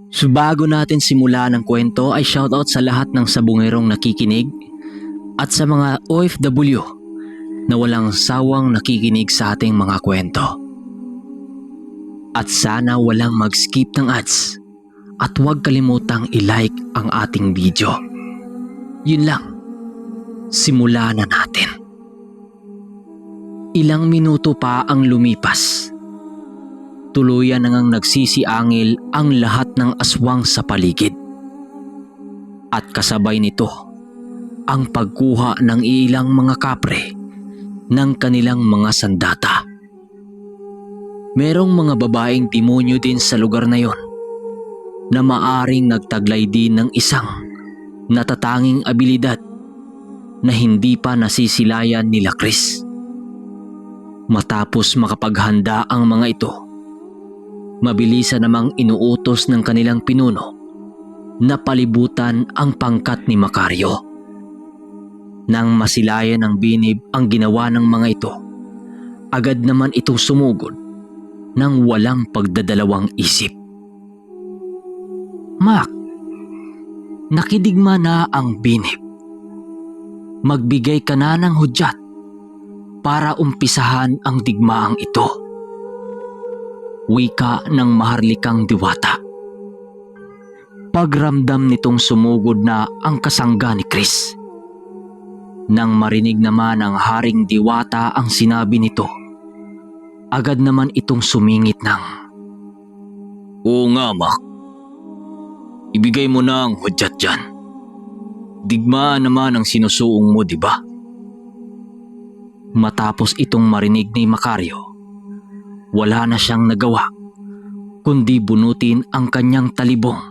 So bago natin simulan ang kwento ay shoutout sa lahat ng sabungerong nakikinig at sa mga OFW na walang sawang nakikinig sa ating mga kwento. At sana walang mag-skip ng ads at huwag kalimutang i-like ang ating video. Yun lang, simulan na natin. Ilang minuto pa ang lumipas. Tuluyan nang nagsisiangil ang lahat ng aswang sa paligid. At kasabay nito, ang pagkuha ng ilang mga kapre ng kanilang mga sandata. Merong mga babaeng demonyo din sa lugar na yon na maaring nagtaglay din ng isang natatanging abilidad na hindi pa nasisilayan nila Chris. Matapos makapaghanda ang mga ito, mabilisan namang inuutos ng kanilang pinuno na palibutan ang pangkat ni Macario. Nang masilayan ng binib ang ginawa ng mga ito, agad naman itong sumugod ng walang pagdadalawang isip. Mac, nakidigma na ang binib. Magbigay ka na ng hudyat para umpisahan ang digmaang ito. Wika ng maharlikang diwata. Pagramdam nitong sumugod na ang kasangga ni Chris. Nang marinig naman ng haring diwata ang sinabi nito, agad naman itong sumingit ng, "Oo nga, Mac. Ibigay mo na ang hudyat dyan. Digmaan naman ang sinusuong mo, di ba?" Matapos itong marinig ni Macario, wala na siyang nagawa kundi bunutin ang kanyang talibong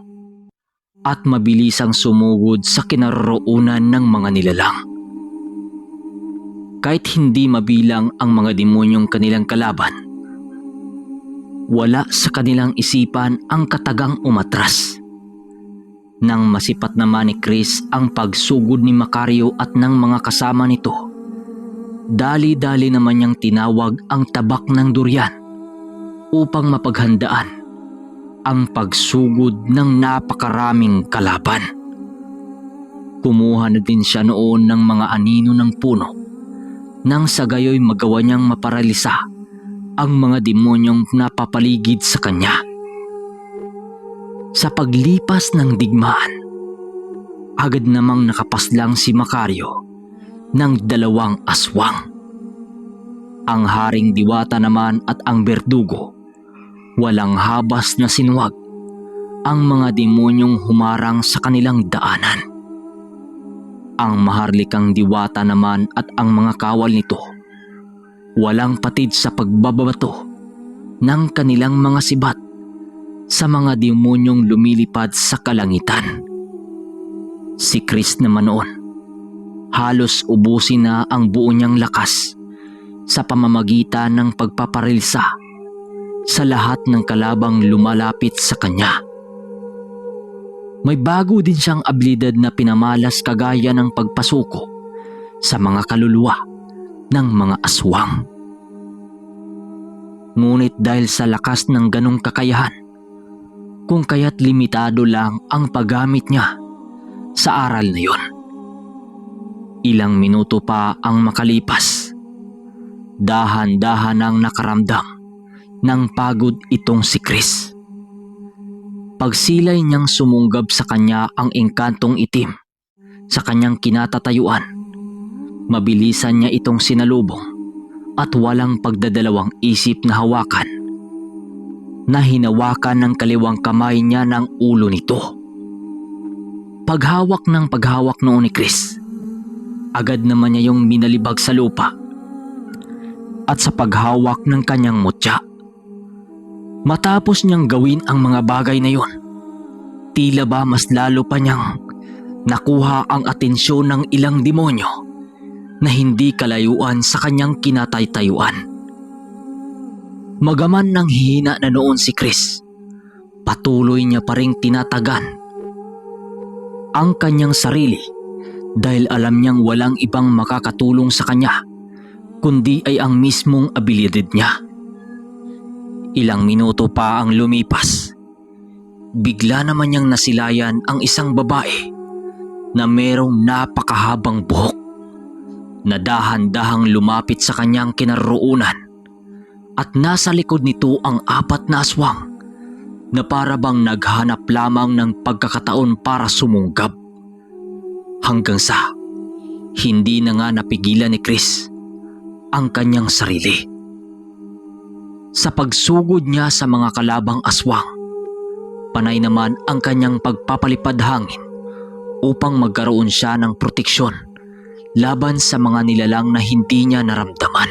at mabilisang sumugod sa kinaroroonan ng mga nilalang. Kahit hindi mabilang ang mga demonyong kanilang kalaban, wala sa kanilang isipan ang katagang umatras. Nang masipat naman ni Chris ang pagsugod ni Macario at ng mga kasama nito, dali-dali naman niyang tinawag ang tabak ng durian upang mapaghandaan ang pagsugod ng napakaraming kalaban. Kumuha na din siya noon ng mga anino ng puno nang sa gayoy magawa niyang maparalisa ang mga demonyong napapaligid sa kanya. Sa paglipas ng digmaan, agad namang nakapaslang si Macario ng 2 aswang. Ang haring diwata naman at ang berdugo, walang habas na sinuwag ang mga demonyong humarang sa kanilang daanan. Ang maharlikang diwata naman at ang mga kawal nito, walang patid sa pagbabato ng kanilang mga sibat sa mga demonyong lumilipad sa kalangitan. Si Chris naman noon, halos ubusin na ang buo niyang lakas sa pamamagitan ng pagpaparilsa sa lahat ng kalabang lumalapit sa kanya. May bago din siyang abilidad na pinamalas kagaya ng pagpasuko sa mga kaluluwa ng mga aswang. Ngunit dahil sa lakas ng ganong kakayahan, kung kaya't limitado lang ang paggamit niya sa aral na yon. Ilang minuto pa ang makalipas, dahan-dahan ang nakaramdam ng pagod itong si Chris. Pagsilay niyang sumunggab sa kanya ang engkantong itim sa kanyang kinatatayuan, mabilisan niya itong sinalubong at walang pagdadalawang isip na hawakan na hinawakan ng kaliwang kamay niya ng ulo nito. Paghawak noon ni Chris, agad naman niya yung minalibag sa lupa at sa paghawak ng kanyang mutya. Matapos niyang gawin ang mga bagay na yon, tila ba mas lalo pa niyang nakuha ang atensyon ng ilang demonyo na hindi kalayuan sa kanyang kinataytayuan. Magaman ng hihina na noon si Chris, patuloy niya pa ring tinatagan ang kanyang sarili dahil alam niyang walang ibang makakatulong sa kanya kundi ay ang mismong abilidad niya. Ilang minuto pa ang lumipas. bigla naman niyang nasilayan ang isang babae na merong napakahabang buhok na dahan-dahang lumapit sa kanyang kinaroroonan at nasa likod nito ang 4 na aswang na para bang naghanap lamang ng pagkakataon para sumunggab. Hanggang sa hindi na nga napigilan ni Chris ang kanyang sarili. Sa pagsugod niya sa mga kalabang aswang, panay naman ang kanyang pagpapalipad hangin upang magkaroon siya ng proteksyon laban sa mga nilalang na hindi niya naramdaman.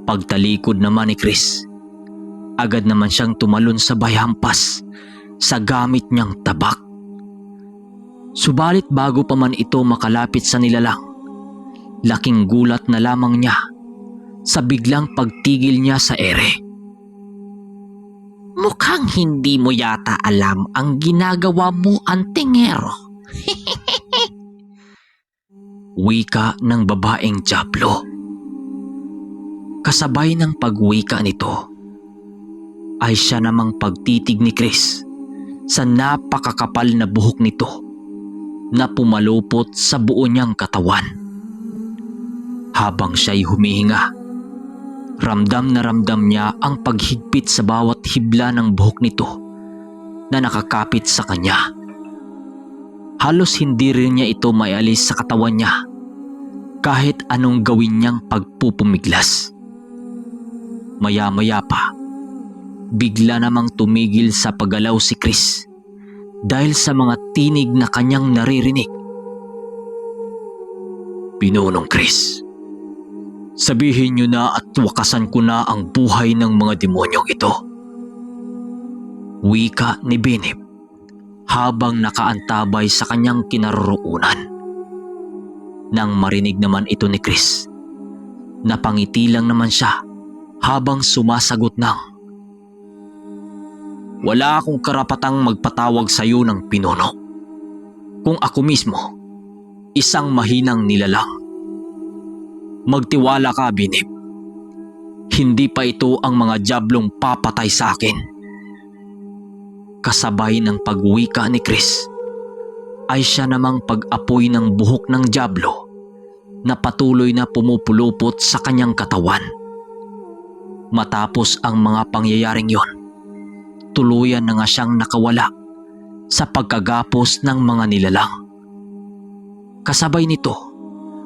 Pagtalikod naman ni Chris, agad naman siyang tumalon sa bayhampas sa gamit niyang tabak. Subalit bago pa man ito makalapit sa nilalang, laking gulat na lamang niya sa biglang pagtigil niya sa ere. Mukhang hindi mo yata alam ang ginagawa mo, antingero. Wika ng babaeng Diablo. Kasabay ng pagwika nito ay siya namang pagtitig ni Chris sa napakakapal na buhok nito na pumalupot sa buo niyang katawan. Habang siya'y humihinga, ramdam na ramdam niya ang paghigpit sa bawat hibla ng buhok nito na nakakapit sa kanya. Halos hindi rin niya ito maialis sa katawan niya kahit anong gawin niyang pagpupumiglas. Maya-maya pa, bigla namang tumigil sa paggalaw si Chris dahil sa mga tinig na kanyang naririnig. Pinunong Chris, sabihin niyo na at wakasan ko na ang buhay ng mga demonyong ito. Wika ni Binib habang nakaantabay sa kanyang kinaroroonan. Nang marinig naman ito ni Chris, napangiti lang naman siya habang sumasagot ng, "Wala akong karapatang magpatawag sa iyo ng pinuno. Kung ako mismo, isang mahinang nilalang. Magtiwala ka, Binib. Hindi pa ito ang mga diablong papatay sa akin." Kasabay ng pagwika ni Chris, ay siya namang pag-apoy ng buhok ng diablo na patuloy na pumupulupot sa kanyang katawan. Matapos ang mga pangyayaring yon, tuluyan na nga siyang nakawala sa pagkagapos ng mga nilalang. Kasabay nito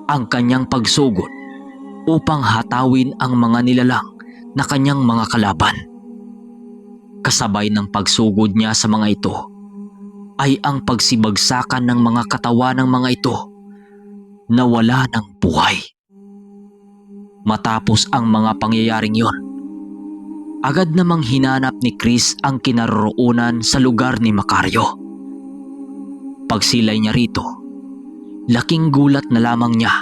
ang kanyang pagsugod upang hatawin ang mga nilalang na kanyang mga kalaban. Kasabay ng pagsugod niya sa mga ito ay ang pagsibagsakan ng mga katawan ng mga ito na wala ng buhay. Matapos ang mga pangyayaring yon, agad namang hinanap ni Chris ang kinaroroonan sa lugar ni Macario. Pagsilay niya rito, laking gulat na lamang niya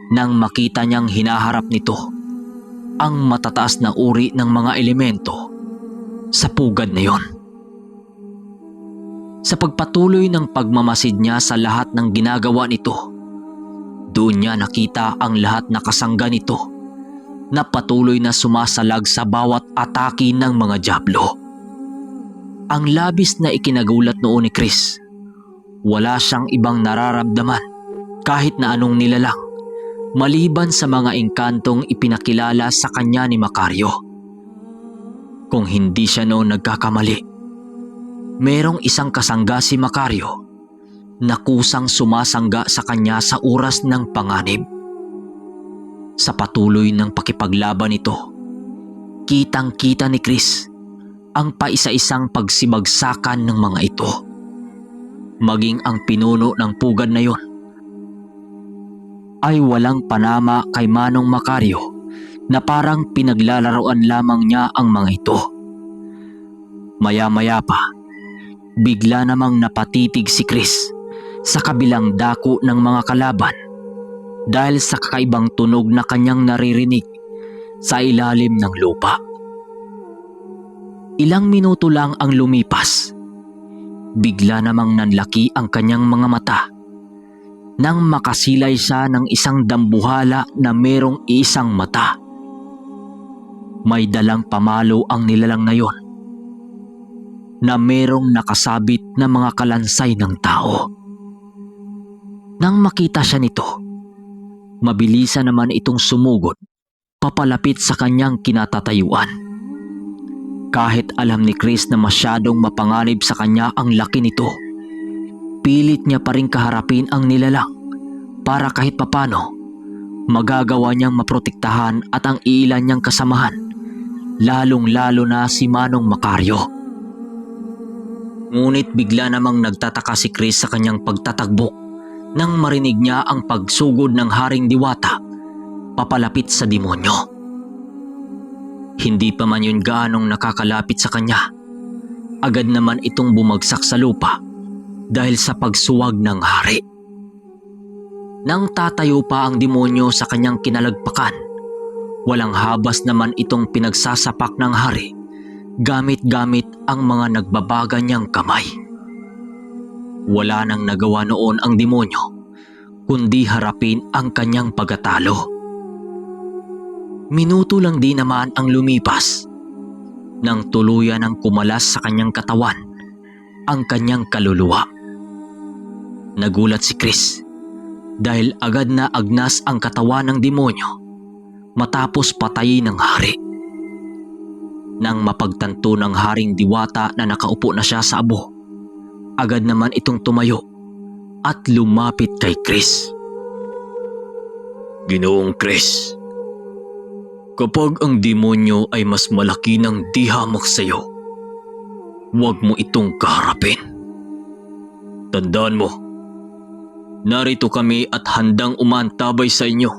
nang makita niyang hinaharap nito ang matataas na uri ng mga elemento sa pugad na yon. Sa pagpatuloy ng pagmamasid niya sa lahat ng ginagawa nito, doon niya nakita ang lahat na kasangga nito na patuloy na sumasalag sa bawat atake ng mga diablo. Ang labis na ikinagulat noon ni Chris. Wala siyang ibang nararamdaman kahit na anong nilalang maliban sa mga engkantong ipinakilala sa kanya ni Macario. Kung hindi siya noon nagkakamali, merong isang kasangga si Macario na kusang sumasangga sa kanya sa oras ng panganib. Sa patuloy ng pakipaglaban nito, kitang-kita ni Chris ang paisa-isang pagsibagsakan ng mga ito. Maging ang pinuno ng pugad na yon ay walang panama kay Manong Macario na parang pinaglalaroan lamang niya ang mga ito. Maya-maya pa, bigla namang napatitig si Chris sa kabilang dako ng mga kalaban dahil sa kakaibang tunog na kanyang naririnig sa ilalim ng lupa. Ilang minuto lang ang lumipas, bigla namang nanlaki ang kanyang mga mata nang makasilay siya ng isang dambuhala na merong isang mata. May dalang pamalo ang nilalang na yon. na merong nakasabit na mga kalansay ng tao. Nang makita siya nito, mabilisan naman itong sumugod papalapit sa kanyang kinatatayuan. Kahit alam ni Chris na masyadong mapanganib sa kanya ang laki nito, pilit niya pa rin kaharapin ang nilalang para kahit papano magagawa niyang maprotektahan at ang ilan niyang kasamahan, lalong-lalo na si Manong Macario. Ngunit bigla namang nagtataka si Chris sa kanyang pagtatagbok nang marinig niya ang pagsugod ng Haring Diwata papalapit sa demonyo. Hindi pa man yun gaanong nakakalapit sa kanya, agad naman itong bumagsak sa lupa dahil sa pagsuwag ng hari. Nang tatayo pa ang demonyo sa kanyang kinalagpakan, walang habas naman itong pinagsasapak ng hari gamit-gamit ang mga nagbabaga niyang kamay. Wala nang nagawa noon ang demonyo kundi harapin ang kanyang pagkatalo. Minuto lang din naman ang lumipas nang tuluyan ang kumalas sa kanyang katawan ang kanyang kaluluwa. Nagulat si Chris dahil agad na agnas ang katawan ng demonyo matapos patayin ng hari. Nang mapagtanto ng Haring Diwata na nakaupo na siya sa abo, agad naman itong tumayo at lumapit kay Chris. Ginoong Chris, kapag ang demonyo ay mas malaki ng di hamak sa iyo, huwag mo itong kaharapin. Tandaan mo, narito kami at handang umantabay sa inyo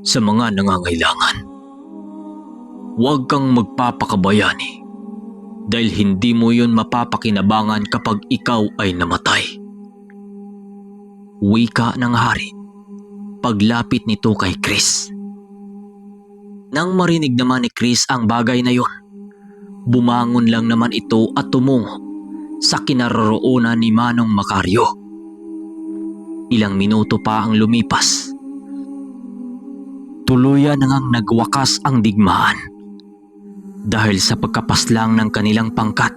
sa mga nangangailangan. Huwag kang magpapakabayani dahil hindi mo yun mapapakinabangan kapag ikaw ay namatay. Wika ng hari paglapit nito kay Chris. Nang marinig naman ni Chris ang bagay na yun, bumangon lang naman ito at tumungo sa kinaroroonan ni Manong Macario. Ilang minuto pa ang lumipas. Tuluyan nang nagwakas ang digmaan dahil sa pagkapaslang ng kanilang pangkat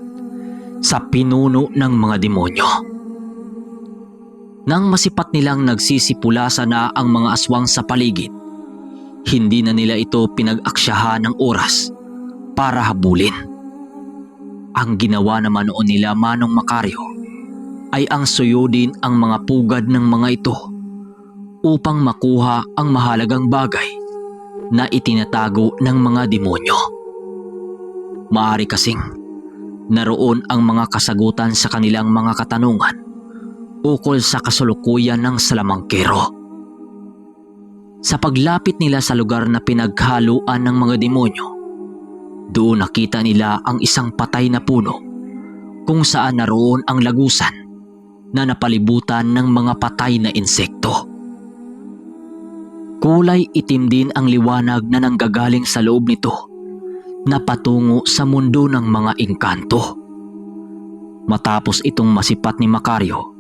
sa pinuno ng mga demonyo. Nang masipat nilang nagsisipulasa na ang mga aswang sa paligid, hindi na nila ito pinag-aksyahan ng oras para habulin. Ang ginawa naman noon nila Manong Macario ay ang suyudin ang mga pugad ng mga ito upang makuha ang mahalagang bagay na itinatago ng mga demonyo. Maaari kasing naroon ang mga kasagutan sa kanilang mga katanungan ukol sa kasulukuyan ng salamangkero. Sa paglapit nila sa lugar na pinaghaluan ng mga demonyo, doon nakita nila ang isang patay na puno kung saan naroon ang lagusan na napalibutan ng mga patay na insekto. Kulay itim din ang liwanag na nanggagaling sa loob nito na patungo sa mundo ng mga engkanto. Matapos itong masipat ni Macario,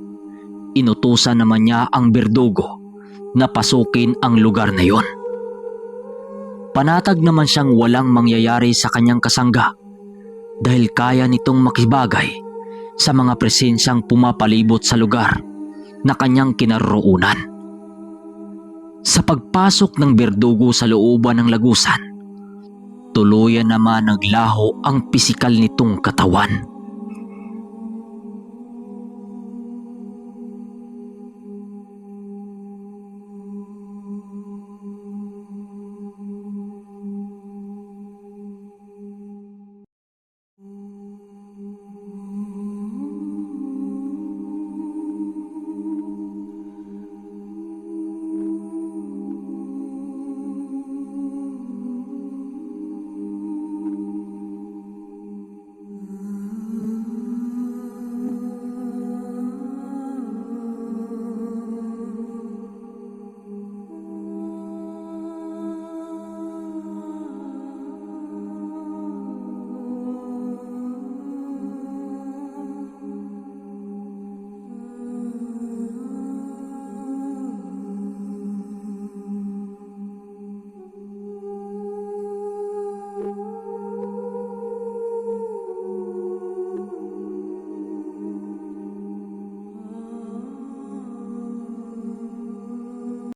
inutusan naman niya ang berdugo na pasukin ang lugar na yon. Panatag naman siyang walang mangyayari sa kanyang kasangga dahil kaya nitong makibagay sa mga presensyang pumapalibot sa lugar na kanyang kinaroroonan. Sa pagpasok ng berdugo sa looban ng lagusan, tuluyan naman naglaho ang pisikal nitong katawan.